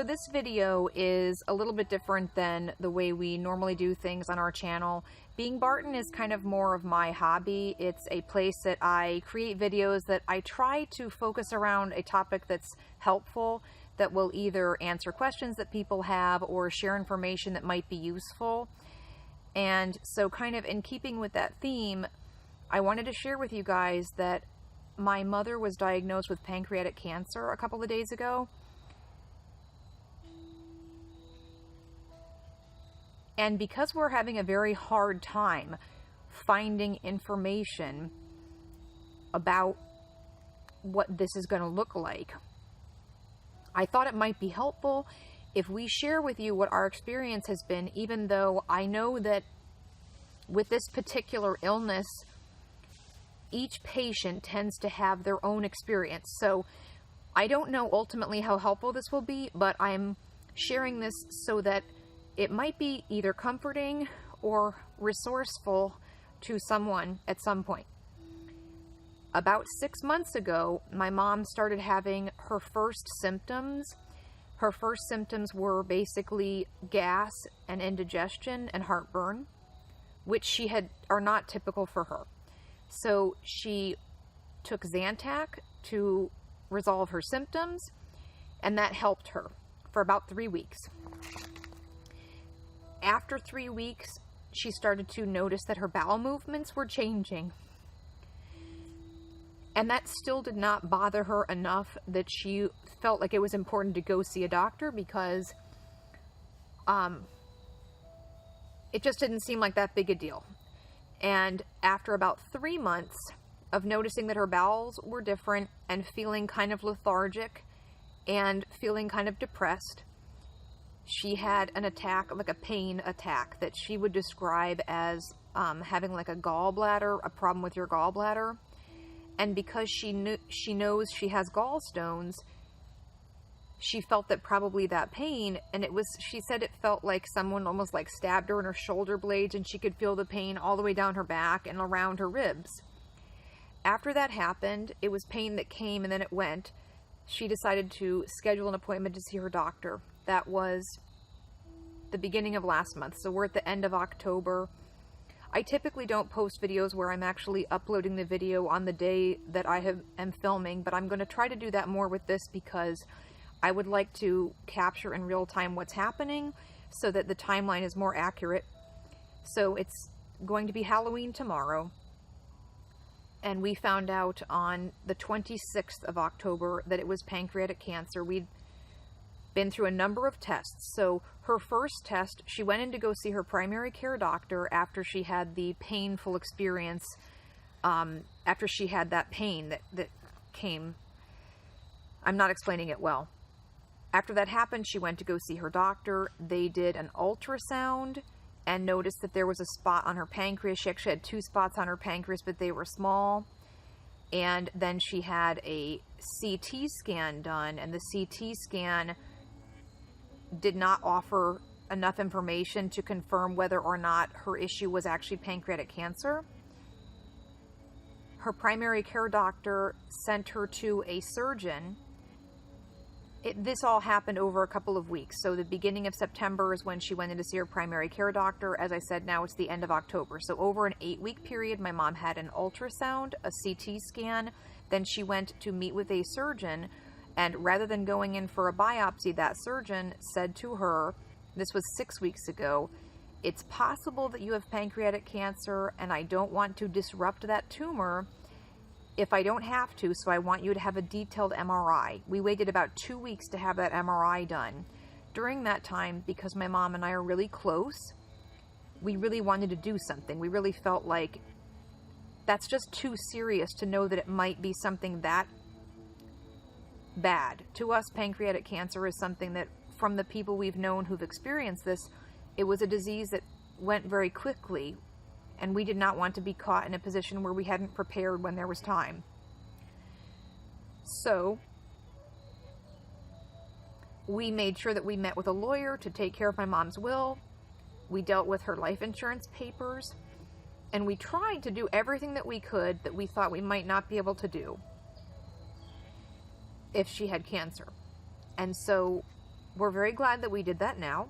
So this video is a little bit different than the way we normally do things on our channel. Being Barton is kind of more of my hobby. It's a place that I create videos that I try to focus around a topic that's helpful, that will either answer questions that people have or share information that might be useful. And so kind of in keeping with that theme, I wanted to share with you guys that my mother was diagnosed with pancreatic cancer a couple of days ago. And because we're having a very hard time finding information about what this is going to look like, I thought it might be helpful if we share with you what our experience has been, even though I know that with this particular illness, each patient tends to have their own experience. So I don't know ultimately how helpful this will be, but I'm sharing this so that it might be either comforting or resourceful to someone at some point. About 6 months ago, my mom started having her first symptoms. Her first symptoms were basically gas and indigestion and heartburn, which are not typical for her. So she took Zantac to resolve her symptoms, and that helped her for about 3 weeks. After 3 weeks, she started to notice that her bowel movements were changing. And that still did not bother her enough that she felt like it was important to go see a doctor, because it just didn't seem like that big a deal. And after about 3 months of noticing that her bowels were different and feeling kind of lethargic and feeling kind of depressed, she had an attack, like a pain attack, that she would describe as having like a gallbladder, a problem with your gallbladder. And because she knows she has gallstones, she felt that probably that pain, and she said it felt like someone almost like stabbed her in her shoulder blades, and she could feel the pain all the way down her back and around her ribs. After that happened, it was pain that came and then it went. She decided to schedule an appointment to see her doctor. That was the beginning of last month, so we're at the end of October. I typically don't post videos where I'm actually uploading the video on the day that I am filming, but I'm going to try to do that more with this because I would like to capture in real time what's happening so that the timeline is more accurate. So it's going to be Halloween tomorrow, and we found out on the 26th of October that it was pancreatic cancer. We'd been through a number of tests. So her first test, she went in to go see her primary care doctor after she had the painful experience, after she had that pain that came. I'm not explaining it well. After that happened, she went to go see her doctor. They did an ultrasound and noticed that there was a spot on her pancreas. She actually had 2 spots on her pancreas, but they were small. And then she had a CT scan done, and the CT scan did not offer enough information to confirm whether or not her issue was actually pancreatic cancer. Her primary care doctor sent her to a surgeon. This all happened over a couple of weeks. So the beginning of September is when she went in to see her primary care doctor. As I said, now it's the end of October. So over an 8-week period, my mom had an ultrasound, a CT scan. Then she went to meet with a surgeon. And rather than going in for a biopsy, that surgeon said to her, this was 6 weeks ago, "It's possible that you have pancreatic cancer, and I don't want to disrupt that tumor if I don't have to, so I want you to have a detailed MRI." We waited about 2 weeks to have that MRI done. During that time, because my mom and I are really close, we really wanted to do something. We really felt like that's just too serious to know that it might be something that bad. To us, pancreatic cancer is something that, from the people we've known who've experienced this, it was a disease that went very quickly, and we did not want to be caught in a position where we hadn't prepared when there was time. So we made sure that we met with a lawyer to take care of my mom's will. We dealt with her life insurance papers, and we tried to do everything that we could that we thought we might not be able to do if she had cancer. And so we're very glad that we did that now.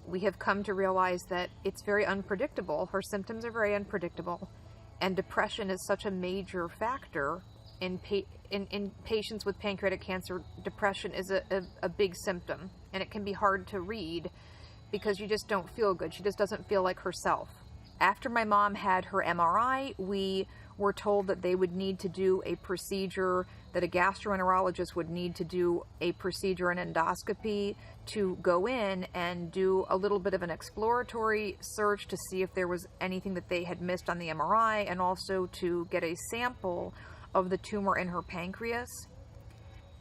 We have come to realize that it's very unpredictable. Her symptoms are very unpredictable, and depression is such a major factor in patients with pancreatic cancer. Depression is a big symptom, and it can be hard to read because you just don't feel good. She just doesn't feel like herself. After my mom had her MRI, we were told that they would need to do a procedure, that a gastroenterologist would need to do a procedure, an endoscopy, to go in and do a little bit of an exploratory search to see if there was anything that they had missed on the MRI, and also to get a sample of the tumor in her pancreas.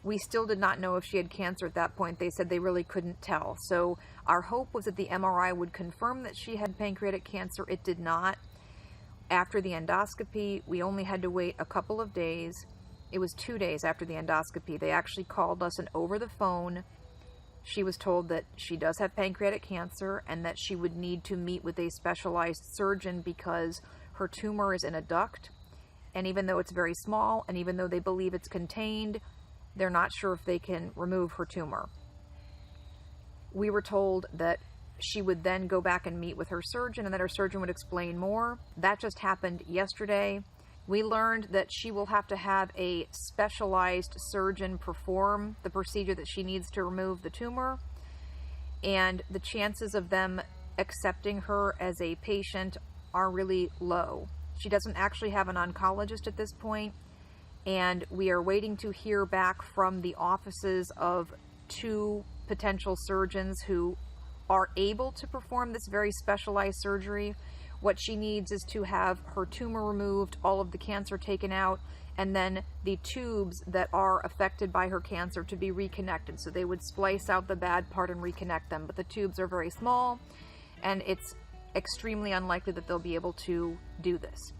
We still did not know if she had cancer at that point. They said they really couldn't tell. So our hope was that the MRI would confirm that she had pancreatic cancer. It did not. After the endoscopy, we only had to wait a couple of days. It was 2 days after the endoscopy. They actually called us, and over the phone, she was told that she does have pancreatic cancer and that she would need to meet with a specialized surgeon because her tumor is in a duct. And even though it's very small, and even though they believe it's contained, they're not sure if they can remove her tumor. We were told that she would then go back and meet with her surgeon, and that her surgeon would explain more. That just happened yesterday. We learned that she will have to have a specialized surgeon perform the procedure that she needs to remove the tumor, and the chances of them accepting her as a patient are really low. She doesn't actually have an oncologist at this point, and we are waiting to hear back from the offices of 2 potential surgeons who are able to perform this very specialized surgery. What she needs is to have her tumor removed, all of the cancer taken out, and then the tubes that are affected by her cancer to be reconnected. So they would splice out the bad part and reconnect them, but the tubes are very small, and it's extremely unlikely that they'll be able to do this.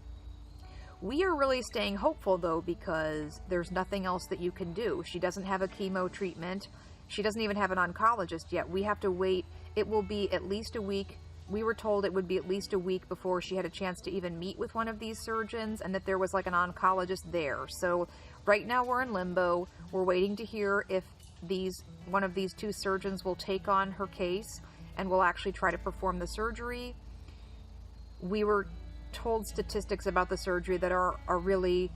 We are really staying hopeful, though, because there's nothing else that you can do. She doesn't have a chemo treatment. She doesn't even have an oncologist yet. We have to wait. It will be at least a week. We were told it would be at least a week before she had a chance to even meet with one of these surgeons, and that there was like an oncologist there. So right now we're in limbo. We're waiting to hear if one of these 2 surgeons will take on her case and will actually try to perform the surgery. We were told statistics about the surgery that are really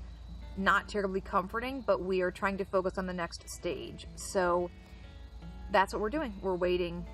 not terribly comforting, but we are trying to focus on the next stage. So that's what we're doing. We're waiting.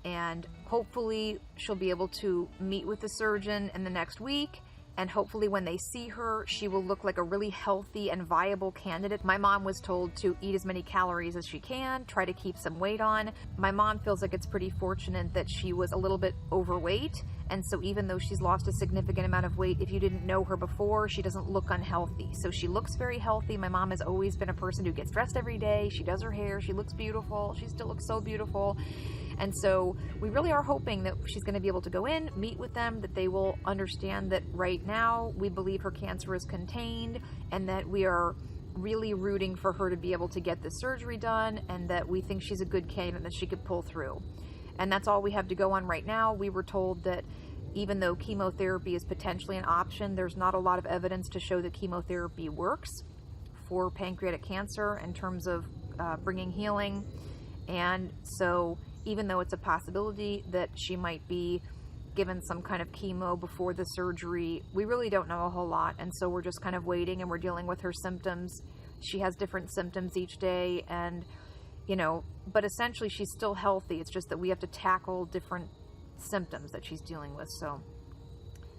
And hopefully she'll be able to meet with the surgeon in the next week, and hopefully when they see her, she will look like a really healthy and viable candidate. My mom was told to eat as many calories as she can, try to keep some weight on. My mom feels like it's pretty fortunate that she was a little bit overweight, and so even though she's lost a significant amount of weight, if you didn't know her before, she doesn't look unhealthy. So she looks very healthy. My mom has always been a person who gets dressed every day. She does her hair. She looks beautiful. She still looks so beautiful. And so we really are hoping that she's going to be able to go in, meet with them, that they will understand that right now we believe her cancer is contained, and that we are really rooting for her to be able to get this surgery done, and that we think she's a good candidate that she could pull through. And that's all we have to go on right now. We were told that even though chemotherapy is potentially an option, there's not a lot of evidence to show that chemotherapy works for pancreatic cancer in terms of bringing healing. And so even though it's a possibility that she might be given some kind of chemo before the surgery, we really don't know a whole lot. And so we're just kind of waiting, and we're dealing with her symptoms. She has different symptoms each day, and but essentially she's still healthy. It's just that we have to tackle different symptoms that she's dealing with. So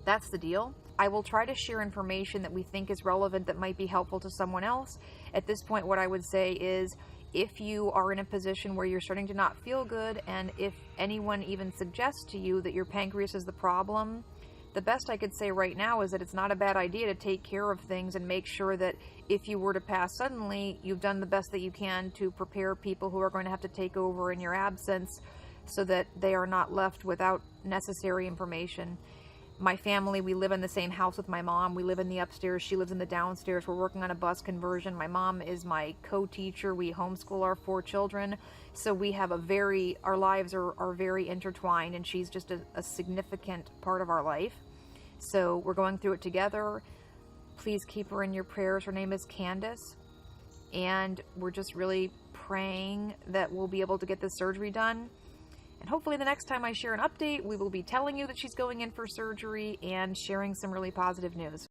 that's the deal. I will try to share information that we think is relevant, that might be helpful to someone else. At this point, what I would say is, if you are in a position where you're starting to not feel good, and if anyone even suggests to you that your pancreas is the problem, the best I could say right now is that it's not a bad idea to take care of things and make sure that if you were to pass suddenly, you've done the best that you can to prepare people who are going to have to take over in your absence, so that they are not left without necessary information. My family, we live in the same house with my mom. We live in the upstairs. She lives in the downstairs. We're working on a bus conversion. My mom is my co-teacher. We homeschool our 4 children. So we have our lives are very intertwined, and she's just a significant part of our life. So we're going through it together. Please keep her in your prayers. Her name is Candace. And we're just really praying that we'll be able to get this surgery done. And hopefully the next time I share an update, we will be telling you that she's going in for surgery and sharing some really positive news.